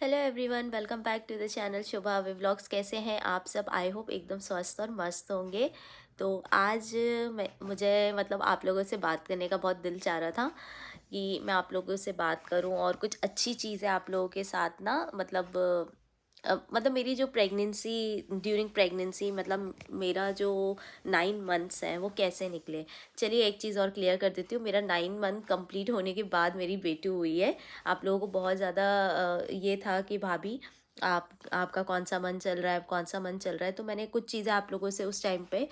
Hello everyone, welcome back to the channel Shubha way vlogs. कैसे हैं आप सब? आई होप एकदम स्वस्थ और मस्त होंगे। तो आज मुझे आप लोगों से बात करने का बहुत दिल चाह रहा था कि मैं आप लोगों से बात करूं और कुछ अच्छी चीज़ें आप लोगों के साथ ना मेरी जो प्रेगनेंसी, ड्यूरिंग प्रेगनेंसी मेरा जो 9 मंथ्स हैं वो कैसे निकले। चलिए एक चीज़ और क्लियर कर देती हूँ, मेरा 9 मंथ कंप्लीट होने के बाद मेरी बेटी हुई है। आप लोगों को बहुत ज़्यादा ये था कि भाभी आपका कौन सा मन चल रहा है, कौन सा मन चल रहा है। तो मैंने कुछ चीज़ें आप लोगों से उस टाइम पे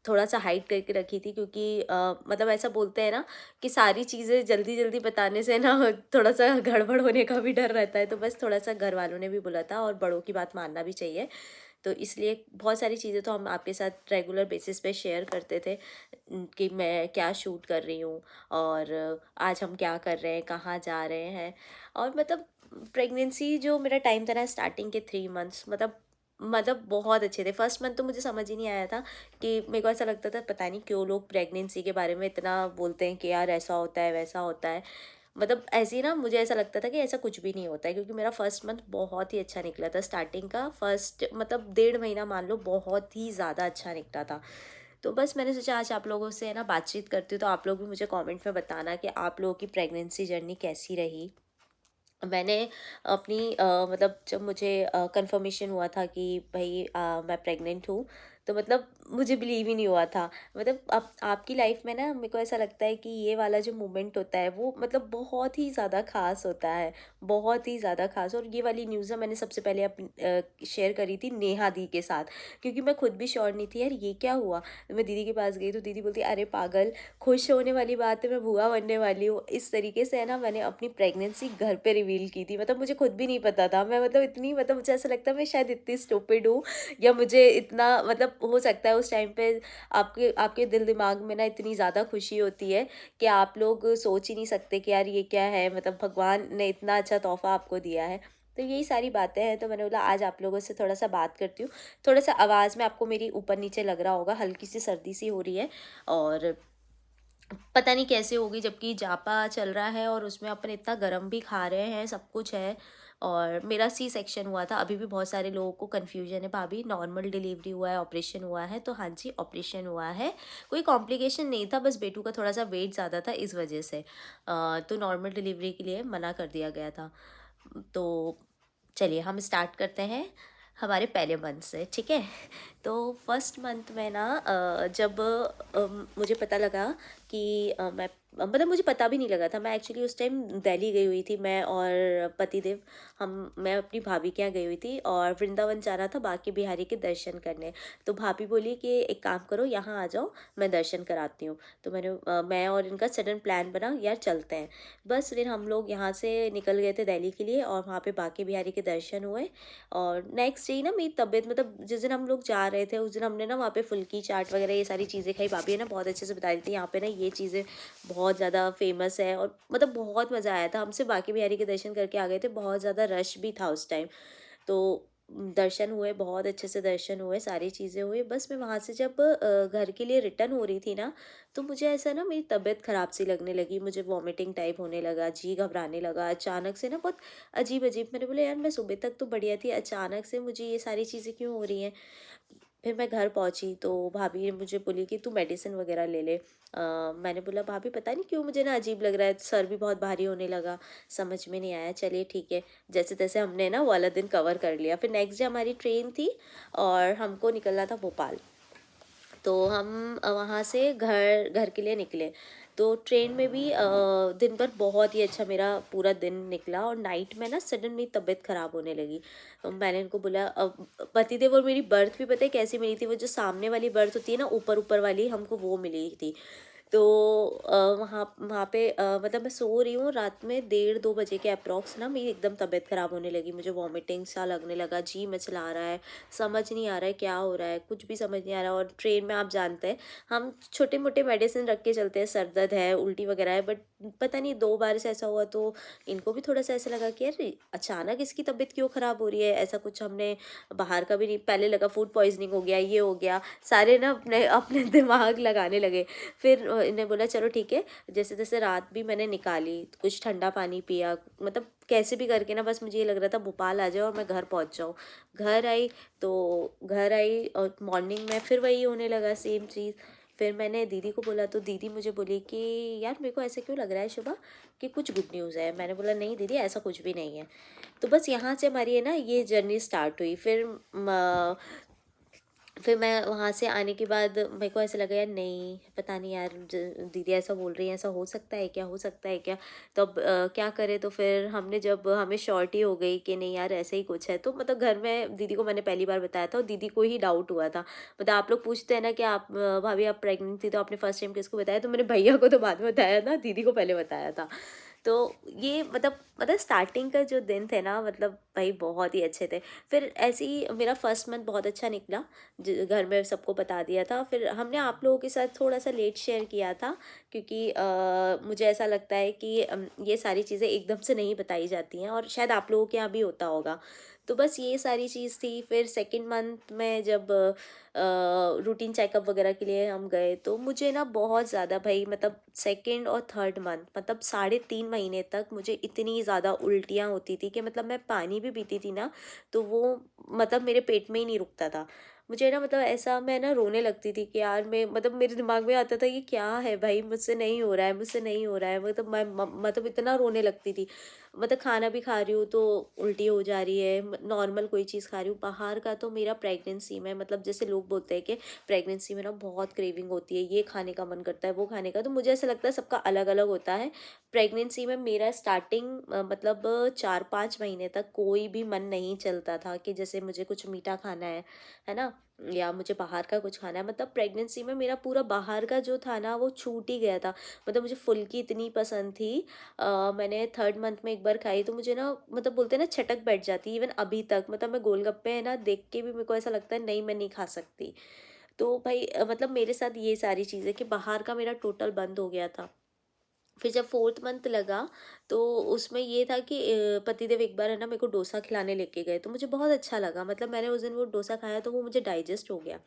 थोड़ा सा हाइड करके रखी थी, क्योंकि ऐसा बोलते हैं ना कि सारी चीज़ें जल्दी जल्दी बताने से ना थोड़ा सा गड़बड़ होने का भी डर रहता है। तो बस थोड़ा सा घर वालों ने भी बोला था और बड़ों की बात मानना भी चाहिए। तो इसलिए बहुत सारी चीज़ें तो हम आपके साथ रेगुलर बेसिस पे शेयर करते थे कि मैं क्या शूट कर रही हूँ और आज हम क्या कर रहे हैं, कहाँ जा रहे हैं। और प्रेगनेंसी जो मेरा टाइम था ना, स्टार्टिंग के 3 मंथ्स बहुत अच्छे थे। फर्स्ट मंथ तो मुझे समझ ही नहीं आया था कि मेरे को ऐसा लगता था पता नहीं क्यों लोग प्रेगनेंसी के बारे में इतना बोलते हैं कि यार ऐसा होता है वैसा होता है। ऐसे ही ना मुझे ऐसा लगता था कि ऐसा कुछ भी नहीं होता है, क्योंकि मेरा फर्स्ट मंथ बहुत ही अच्छा निकला था। स्टार्टिंग का फर्स्ट 1.5 महीना मान लो बहुत ही ज़्यादा अच्छा निकला था। तो बस मैंने सोचा आज आप लोगों से है ना बातचीत करती हूँ, तो आप लोग भी मुझे कमेंट में बताना कि आप लोगों की प्रेगनेंसी जर्नी कैसी रही। मैंने अपनी जब मुझे कंफर्मेशन हुआ था कि भाई मैं प्रेग्नेंट हूँ, तो मुझे बिलीव ही नहीं हुआ था। अब आपकी लाइफ में ना मेरे को ऐसा लगता है कि ये वाला जो मोमेंट होता है वो बहुत ही ज़्यादा ख़ास होता है, बहुत ही ज़्यादा ख़ास। और ये वाली न्यूज़ है मैंने सबसे पहले अपनी शेयर करी थी नेहा दी के साथ, क्योंकि मैं खुद भी श्योर नहीं थी यार ये क्या हुआ। तो मैं दीदी के पास गई तो दीदी बोलती अरे पागल, खुश होने वाली बात है, मैं बुआ बनने वाली हूँ। इस तरीके से है ना मैंने अपनी प्रेगनेंसी घर पे रिवील की थी। मुझे खुद भी नहीं पता था। मैं इतनी मुझे ऐसा लगता है मैं शायद इतनी स्टूपिड हूँ, या मुझे इतना हो सकता है उस टाइम पे आपके आपके दिल दिमाग में ना इतनी ज़्यादा खुशी होती है कि आप लोग सोच ही नहीं सकते कि यार ये क्या है, भगवान ने इतना अच्छा तोहफा आपको दिया है। तो यही सारी बातें हैं, तो मैंने बोला आज आप लोगों से थोड़ा सा बात करती हूँ। थोड़ा सा आवाज़ में आपको मेरी ऊपर नीचे लग रहा होगा, हल्की सी सर्दी सी हो रही है। और पता नहीं कैसे होगी, जबकि जापा चल रहा है और उसमें अपन इतना गर्म भी खा रहे हैं, सब कुछ है। और मेरा सी सेक्शन हुआ था। अभी भी बहुत सारे लोगों को कन्फ्यूजन है, भाभी नॉर्मल डिलीवरी हुआ है ऑपरेशन हुआ है? तो हाँ जी, ऑपरेशन हुआ है। कोई कॉम्प्लिकेशन नहीं था, बस बेटू का थोड़ा सा वेट ज़्यादा था, इस वजह से तो नॉर्मल डिलीवरी के लिए मना कर दिया गया था। तो चलिए हम स्टार्ट करते हैं हमारे पहले मंथ से, ठीक है। तो फर्स्ट मंथ में ना जब मुझे पता लगा कि मैं मुझे पता भी नहीं लगा था। मैं एक्चुअली उस टाइम दिल्ली गई हुई थी, मैं और पतिदेव। मैं अपनी भाभी के यहाँ गई हुई थी और वृंदावन जाना था बाकी बिहारी के दर्शन करने। तो भाभी बोली कि एक काम करो यहाँ आ जाओ, मैं दर्शन कराती हूँ। तो मैं और इनका सडन प्लान बना यार चलते हैं। बस फिर हम लोग यहाँ से निकल गए थे दिल्ली के लिए और वहाँ पे बाकी बिहारी के दर्शन हुए। और नेक्स्ट डे ना मेरी तबीयत जिस दिन हम लोग जा रहे थे उस दिन हमने ना वहाँ पे फुल्की चाट वगैरह ये सारी चीज़ें खाई। भाभी ने बहुत अच्छे से बता दी थी यहाँ पे ना ये चीज़ें बहुत ज़्यादा फेमस है, और बहुत मज़ा आया था। हमसे बाकी बिहारी के दर्शन करके आ गए थे, बहुत ज़्यादा रश भी था उस टाइम। तो दर्शन हुए, बहुत अच्छे से दर्शन हुए, सारी चीज़ें हुई। बस मैं वहाँ से जब घर के लिए रिटर्न हो रही थी ना, तो मुझे ऐसा ना मेरी तबीयत ख़राब सी लगने लगी, मुझे वॉमिटिंग टाइप होने लगा, जी घबराने लगा अचानक से ना, बहुत अजीब अजीब। मैंने बोला यार मैं सुबह तक तो बढ़िया थी, अचानक से मुझे ये सारी चीज़ें क्यों हो रही हैं। फिर मैं घर पहुंची तो भाभी ने मुझे बोली कि तू मेडिसिन वगैरह ले ले। मैंने बोला भाभी पता नहीं क्यों मुझे ना अजीब लग रहा है, सर भी बहुत भारी होने लगा, समझ में नहीं आया। चलिए ठीक है, जैसे तैसे हमने ना वो वाला दिन कवर कर लिया। फिर नेक्स्ट डे हमारी ट्रेन थी और हमको निकलना था भोपाल। तो हम वहाँ से घर घर के लिए निकले। तो ट्रेन में भी दिन भर बहुत ही अच्छा मेरा पूरा दिन निकला, और नाइट में ना सडन मेरी तबीयत ख़राब होने लगी। तो मैंने इनको बोला, अब पतिदेव और मेरी बर्थ भी पता है कैसी मिली थी, वो जो सामने वाली बर्थ होती है ना ऊपर ऊपर वाली, हमको वो मिली थी। तो वहाँ वहाँ पे मैं सो रही हूँ रात में 1:30-2 बजे के अप्रॉक्स ना मेरी एकदम तबीयत ख़राब होने लगी, मुझे वॉमिटिंग सा लगने लगा, जी मचला रहा है, समझ नहीं आ रहा है क्या हो रहा है, कुछ भी समझ नहीं आ रहा। और ट्रेन में आप जानते हैं हम छोटे मोटे मेडिसिन रख के चलते हैं, सर दर्द है उल्टी वगैरह है, बट पता नहीं 2 बार से ऐसा हुआ, तो इनको भी थोड़ा-सा ऐसा लगा कि यार अचानक इसकी तबीयत क्यों ख़राब हो रही है? ऐसा कुछ हमने बाहर का भी नहीं, पहले लगा फूड पॉइज़निंग हो गया, ये हो गया, सारे ना अपने अपने दिमाग लगाने लगे। फिर इन्हें बोला चलो ठीक है, जैसे-जैसे रात भी मैंने निकाली, कुछ ठंडा पानी पिया, मतलब कैसे भी करके ना बस मुझे ये लग रहा था भोपाल आ जाए और मैं घर पहुँच जाऊँ। घर आई घर आई और मॉर्निंग में फिर वही होने लगा सेम चीज़। फिर मैंने दीदी को बोला तो दीदी मुझे बोली कि यार मेरे को ऐसे क्यों लग रहा है शुभा कि कुछ गुड न्यूज़ है। मैंने बोला नहीं दीदी ऐसा कुछ भी नहीं है। तो बस यहाँ से हमारी है ना ये जर्नी स्टार्ट हुई। फिर मैं वहाँ से आने के बाद मेरे को ऐसा लगा यार नहीं पता नहीं यार, दीदी ऐसा बोल रही है, ऐसा हो सकता है क्या, हो सकता है क्या? तो अब क्या करें? तो फिर हमने, जब हमें श्योरिटी हो गई कि नहीं यार ऐसा ही कुछ है, तो मतलब घर में दीदी को मैंने पहली बार बताया था और दीदी को ही डाउट हुआ था। मतलब आप लोग पूछते हैं ना कि आप भाभी आप प्रेग्नेंट थी तो आपने फर्स्ट टाइम किसको बताया? तो मैंने भैया को तो बाद में बताया था, दीदी को पहले बताया था। तो ये मतलब स्टार्टिंग का जो दिन थे ना, मतलब भाई बहुत ही अच्छे थे। फिर ऐसे ही मेरा फर्स्ट मंथ बहुत अच्छा निकला, घर में सबको बता दिया था। फिर हमने आप लोगों के साथ थोड़ा सा लेट शेयर किया था, क्योंकि मुझे ऐसा लगता है कि ये सारी चीज़ें एकदम से नहीं बताई जाती हैं, और शायद आप लोगों के यहाँ भी होता होगा। तो बस ये सारी चीज़ थी। फिर सेकंड मंथ में जब रूटीन चेकअप वगैरह के लिए हम गए, तो मुझे ना बहुत ज़्यादा भाई, मतलब सेकंड और थर्ड मंथ, मतलब 3.5 महीने तक मुझे इतनी ज़्यादा उल्टियाँ होती थी कि मतलब मैं पानी भी पीती थी ना, तो वो मतलब मेरे पेट में ही नहीं रुकता था। मुझे ना मतलब ऐसा, मैं ना रोने लगती थी कि यार मैं, मतलब मेरे दिमाग में आता था ये क्या है भाई, मुझसे नहीं हो रहा है, मुझसे नहीं हो रहा है, मतलब मैं मतलब इतना रोने लगती थी। मतलब खाना भी खा रही हूँ तो उल्टी हो जा रही है, नॉर्मल कोई चीज़ खा रही हूँ बाहर का। तो मेरा प्रेगनेंसी में, मतलब जैसे लोग बोलते हैं कि प्रेगनेंसी में ना बहुत क्रेविंग होती है, ये खाने का मन करता है, वो खाने का, तो मुझे ऐसा लगता है सबका अलग अलग होता है। प्रेगनेंसी में मेरा स्टार्टिंग मतलब 4-5 महीने तक कोई भी मन नहीं चलता था कि जैसे मुझे कुछ मीठा खाना है ना, या मुझे बाहर का कुछ खाना है। मतलब प्रेगनेंसी में मेरा पूरा बाहर का जो था ना वो छूट ही गया था। मतलब मुझे फुल्की इतनी पसंद थी, मैंने थर्ड मंथ में एक बार खाई तो मुझे ना, मतलब बोलते हैं ना छटक बैठ जाती, इवन अभी तक, मतलब मैं गोलगप्पे है ना देख के भी मेरे को ऐसा लगता है नहीं मैं नहीं खा सकती। तो भाई मतलब मेरे साथ ये सारी चीज़ें कि बाहर का मेरा टोटल बंद हो गया था। फिर जब फोर्थ मंथ लगा, तो उसमें ये था कि पतिदेव एक बार है ना मेरे को डोसा खिलाने लेके गए, तो मुझे बहुत अच्छा लगा। मतलब मैंने उस दिन वो डोसा खाया तो वो मुझे डाइजेस्ट हो गया।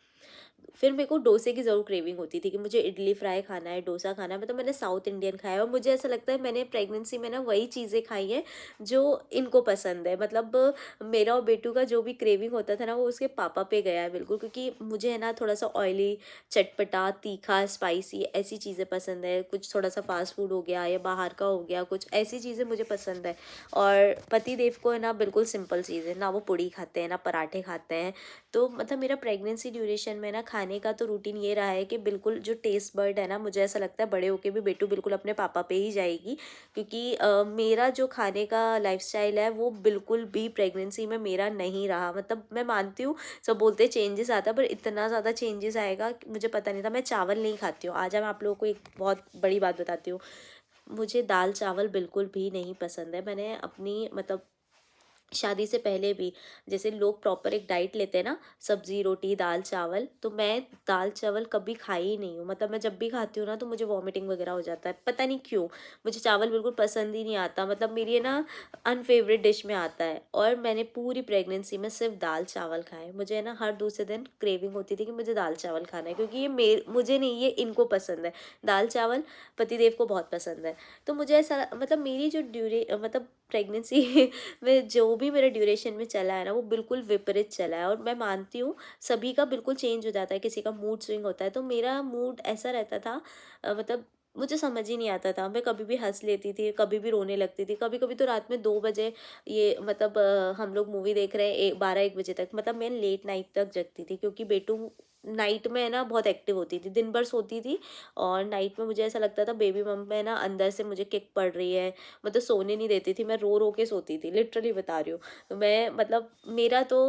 फिर मेरे को डोसे की ज़रूर क्रेविंग होती थी कि मुझे इडली फ्राई खाना है, डोसा खाना है। मतलब मैंने साउथ इंडियन खाया, और मुझे ऐसा लगता है मैंने प्रेगनेंसी में ना वही चीज़ें खाई हैं जो इनको पसंद है। मतलब मेरा और बेटू का जो भी क्रेविंग होता था ना वो उसके पापा पे गया है बिल्कुल, क्योंकि मुझे है ना थोड़ा सा ऑयली, चटपटा, तीखा, स्पाइसी ऐसी चीज़ें पसंद है। कुछ थोड़ा सा फास्ट फूड हो गया या बाहर का हो गया, कुछ ऐसी चीज़ें मुझे पसंद है। और पति देव को है ना बिल्कुल सिंपल चीज़ है ना, वो पूड़ी खाते हैं ना पराठे खाते हैं। तो मतलब मेरा प्रेगनेंसी ड्यूरेशन में ना खाने का तो रूटीन ये रहा है कि बिल्कुल जो टेस्ट बर्ड है ना, मुझे ऐसा लगता है बड़े होके भी बेटू बिल्कुल अपने पापा पे ही जाएगी, क्योंकि मेरा जो खाने का लाइफस्टाइल है वो बिल्कुल भी प्रेगनेंसी में मेरा नहीं रहा। मतलब मैं मानती हूँ सब बोलते हैं चेंजेस आता है, पर इतना ज़्यादा चेंजेस आएगा कि मुझे पता नहीं था। मैं चावल नहीं खाती हूँ, आज मैं आप लोगों को एक बहुत बड़ी बात बताती हूँ। मुझे दाल चावल बिल्कुल भी नहीं पसंद है। मैंने अपनी मतलब शादी से पहले भी, जैसे लोग प्रॉपर एक डाइट लेते हैं ना, सब्जी रोटी दाल चावल, तो मैं दाल चावल कभी खाई ही नहीं हूँ। मतलब मैं जब भी खाती हूँ ना तो मुझे वॉमिटिंग वगैरह हो जाता है, पता नहीं क्यों। मुझे चावल बिल्कुल पसंद ही नहीं आता, मतलब मेरी है ना अनफेवरेट डिश में आता है। और मैंने पूरी प्रेगनेंसी में सिर्फ दाल चावल खाए। मुझे है ना हर दूसरे दिन क्रेविंग होती थी कि मुझे दाल चावल खाना है, क्योंकि ये मुझे नहीं, ये इनको पसंद है दाल चावल, पतिदेव को बहुत पसंद है। तो मुझे ऐसा मतलब मेरी जो मतलब प्रेगनेंसी में जो भी मेरा ड्यूरेशन में चला है ना वो बिल्कुल विपरीत चला है। और मैं मानती हूँ सभी का बिल्कुल चेंज हो जाता है, किसी का मूड स्विंग होता है, तो मेरा मूड ऐसा रहता था मतलब मुझे समझ ही नहीं आता था। मैं कभी भी हंस लेती थी, कभी भी रोने लगती थी, कभी कभी तो रात में 2 बजे, ये मतलब हम लोग मूवी देख रहे हैं 12-1 बजे तक, मतलब मैं लेट नाइट तक जगती थी, क्योंकि बेटू नाइट में है ना बहुत एक्टिव होती थी, दिन भर सोती थी, और नाइट में मुझे ऐसा लगता था बेबी मम में ना अंदर से मुझे किक पड़ रही है। मतलब सोने नहीं देती थी, मैं रो रो के सोती थी, लिटरली बता रही हूँ। तो मैं मतलब मेरा तो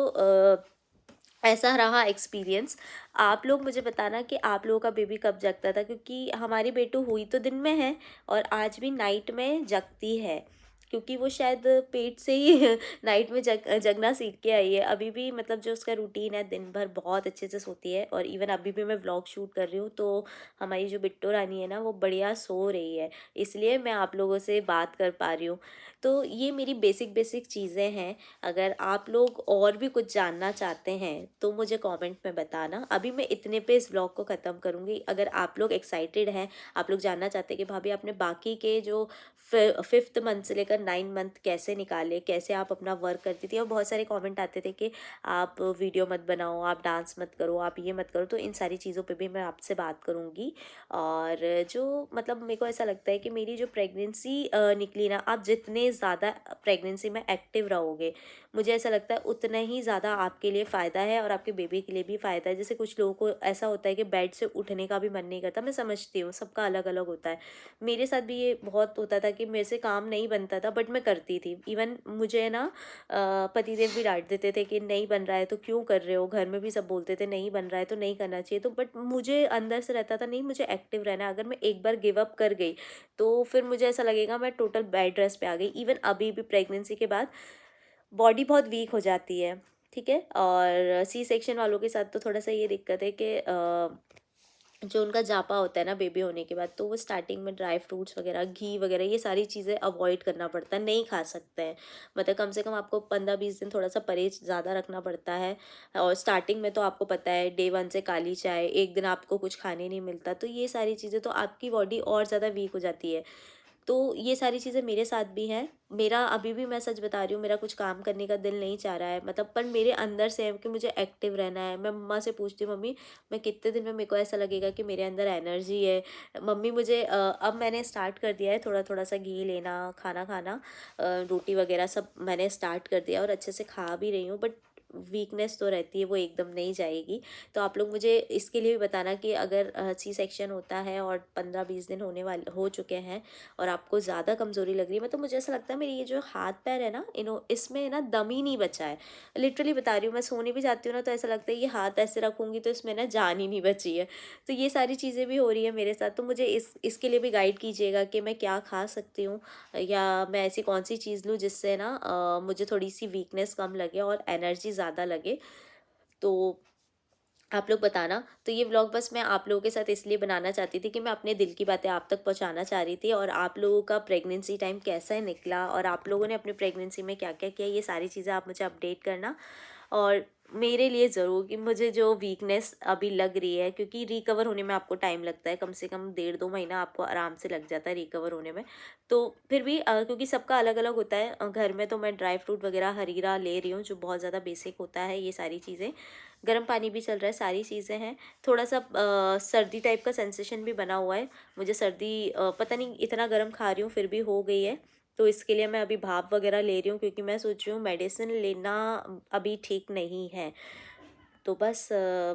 ऐसा रहा एक्सपीरियंस। आप लोग मुझे बताना कि आप लोगों का बेबी कब जगता था, क्योंकि हमारी बेटू हुई तो दिन में है और आज भी नाइट में जगती है। क्योंकि वो शायद पेट से ही नाइट में जगना सीख के आई है। अभी भी मतलब जो उसका रूटीन है, दिन भर बहुत अच्छे से सोती है, और इवन अभी भी मैं व्लॉग शूट कर रही हूँ तो हमारी जो बिट्टू रानी है ना वो बढ़िया सो रही है, इसलिए मैं आप लोगों से बात कर पा रही हूँ। तो ये मेरी बेसिक बेसिक चीज़ें हैं। अगर आप लोग और भी कुछ जानना चाहते हैं तो मुझे कमेंट में बताना। अभी मैं इतने पे इस व्लॉग को ख़त्म करूँगी। अगर आप लोग एक्साइटेड हैं, आप लोग जानना चाहते हैं कि भाभी आपने बाकी के जो 5th मंथ से लेकर 9 मंथ कैसे निकाले, कैसे आप अपना वर्क करती थी, और बहुत सारे कमेंट आते थे कि आप वीडियो मत बनाओ, आप डांस मत करो, आप ये मत करो, तो इन सारी चीज़ों पे भी मैं आपसे बात करूँगी। और जो मतलब मेरे को ऐसा लगता है कि मेरी जो प्रेगनेंसी निकली ना, आप जितने ज़्यादा प्रेगनेंसी में एक्टिव रहोगे, मुझे ऐसा लगता है उतना ही ज़्यादा आपके लिए फ़ायदा है और आपके बेबी के लिए भी फ़ायदा है। जैसे कुछ लोगों को ऐसा होता है कि बेड से उठने का भी मन नहीं करता, मैं समझती हूँ, सबका अलग अलग होता है। मेरे साथ भी ये बहुत होता था कि मेरे से काम नहीं बनता था, बट मैं करती थी। इवन मुझे ना पतिदेव भी डांट देते थे कि नहीं बन रहा है तो क्यों कर रहे हो, घर में भी सब बोलते थे नहीं बन रहा है तो नहीं करना चाहिए, तो बट मुझे अंदर से रहता था नहीं, मुझे एक्टिव रहना है। अगर मैं एक बार गिव अप कर गई तो फिर मुझे ऐसा लगेगा मैं टोटल बेड रेस्ट पे आ गई। इवन अभी भी प्रेगनेंसी के बाद बॉडी बहुत वीक हो जाती है, ठीक है। और सी सेक्शन वालों के साथ तो थोड़ा सा ये दिक्कत है कि जो उनका जापा होता है ना बेबी होने के बाद, तो वो स्टार्टिंग में ड्राई फ्रूट्स वगैरह, घी वगैरह, ये सारी चीज़ें अवॉइड करना पड़ता है, नहीं खा सकते हैं। मतलब कम से कम आपको 15-20 दिन थोड़ा सा परहेज ज़्यादा रखना पड़ता है। और स्टार्टिंग में तो आपको पता है डे 1 से काली चाय, एक दिन आपको कुछ खाने नहीं मिलता, तो ये सारी चीज़ें तो आपकी बॉडी और ज़्यादा वीक हो जाती है। तो ये सारी चीज़ें मेरे साथ भी हैं। मेरा अभी भी, मैं सच बता रही हूँ, मेरा कुछ काम करने का दिल नहीं चाह रहा है, मतलब पर मेरे अंदर से है कि मुझे एक्टिव रहना है। मैं मम्मा से पूछती हूँ, मम्मी मैं कितने दिन में मेरे को ऐसा लगेगा कि मेरे अंदर एनर्जी है। मम्मी मुझे अब मैंने स्टार्ट कर दिया है थोड़ा थोड़ा सा घी लेना, खाना खाना, रोटी वगैरह सब मैंने स्टार्ट कर दिया और अच्छे से खा भी रही हूँ, बट वीकनेस तो रहती है, वो एकदम नहीं जाएगी। तो आप लोग मुझे इसके लिए भी बताना कि अगर सी सेक्शन होता है और 15-20 दिन होने वाले हो चुके हैं और आपको ज़्यादा कमज़ोरी लग रही है, मतलब मुझे ऐसा लगता है मेरी ये जो हाथ पैर है ना, इसमें ना दम ही नहीं बचा है। लिटरली बता रही हूँ, मैं सोने भी जाती हूँ ना तो ऐसा लगता है ये हाथ ऐसे रखूँगी तो इसमें ना जान ही नहीं बची है। तो ये सारी चीज़ें भी हो रही है मेरे साथ, तो मुझे इसके लिए भी गाइड कीजिएगा कि मैं क्या खा सकती हूँ, या मैं ऐसी कौन सी चीज़ लूँ जिससे ना मुझे थोड़ी सी वीकनेस कम लगे और एनर्जी ज़्यादा लगे। तो आप लोग बताना। तो ये व्लॉग बस मैं आप लोगों के साथ इसलिए बनाना चाहती थी कि मैं अपने दिल की बातें आप तक पहुंचाना चाह रही थी, और आप लोगों का प्रेगनेंसी टाइम कैसा निकला और आप लोगों ने अपनी प्रेगनेंसी में क्या क्या किया, ये सारी चीज़ें आप मुझे अपडेट करना। और मेरे लिए ज़रूर, कि मुझे जो वीकनेस अभी लग रही है, क्योंकि रिकवर होने में आपको टाइम लगता है, कम से कम 1.5-2 महीना आपको आराम से लग जाता है रिकवर होने में। तो फिर भी क्योंकि सबका अलग अलग होता है, घर में तो मैं ड्राई फ्रूट वगैरह हरीरा ले रही हूँ जो बहुत ज़्यादा बेसिक होता है, ये सारी चीज़ें, गर्म पानी भी चल रहा है, सारी चीज़ें हैं। थोड़ा सा सर्दी टाइप का सेंसेशन भी बना हुआ है, मुझे सर्दी पता नहीं, इतना गर्म खा रही हूँ फिर भी हो गई है। तो इसके लिए मैं अभी भाप वगैरह ले रही हूँ, क्योंकि मैं सोच रही हूँ मेडिसिन लेना अभी ठीक नहीं है। तो बस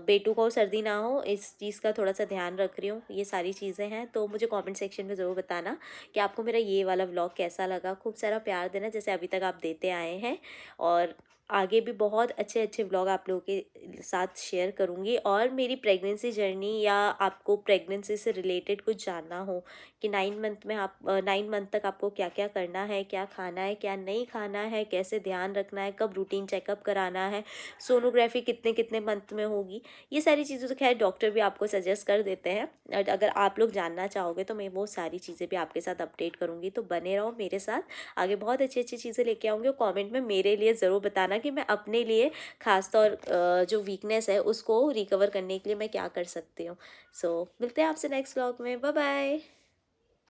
बेटू को सर्दी ना हो, इस चीज़ का थोड़ा सा ध्यान रख रही हूँ, ये सारी चीज़ें हैं। तो मुझे कमेंट सेक्शन में ज़रूर बताना कि आपको मेरा ये वाला व्लॉग कैसा लगा। खूब सारा प्यार देना जैसे अभी तक आप देते आए हैं, और आगे भी बहुत अच्छे अच्छे व्लॉग आप लोगों के साथ शेयर करूँगी। और मेरी प्रेगनेंसी जर्नी, या आपको प्रेगनेंसी से रिलेटेड कुछ जानना हो कि 9 मंथ में आप 9 मंथ तक आपको क्या क्या करना है, क्या खाना है, क्या नहीं खाना है, कैसे ध्यान रखना है, कब रूटीन चेकअप कराना है, सोनोग्राफी कितने कितने मंथ में होगी, ये सारी चीज़ें तो खैर डॉक्टर भी आपको सजेस्ट कर देते हैं। और अगर आप लोग जानना चाहोगे तो मैं वो सारी चीज़ें भी आपके साथ अपडेट करूँगी, तो बने रहो मेरे साथ। आगे बहुत अच्छी अच्छी चीज़ें लेके आऊँगी, और कमेंट में मेरे लिए ज़रूर बताना कि मैं अपने लिए खासतौर जो वीकनेस है उसको रिकवर करने के लिए मैं क्या कर सकती हूँ। सो मिलते हैं आपसे नेक्स्ट व्लॉग में। Bye bye.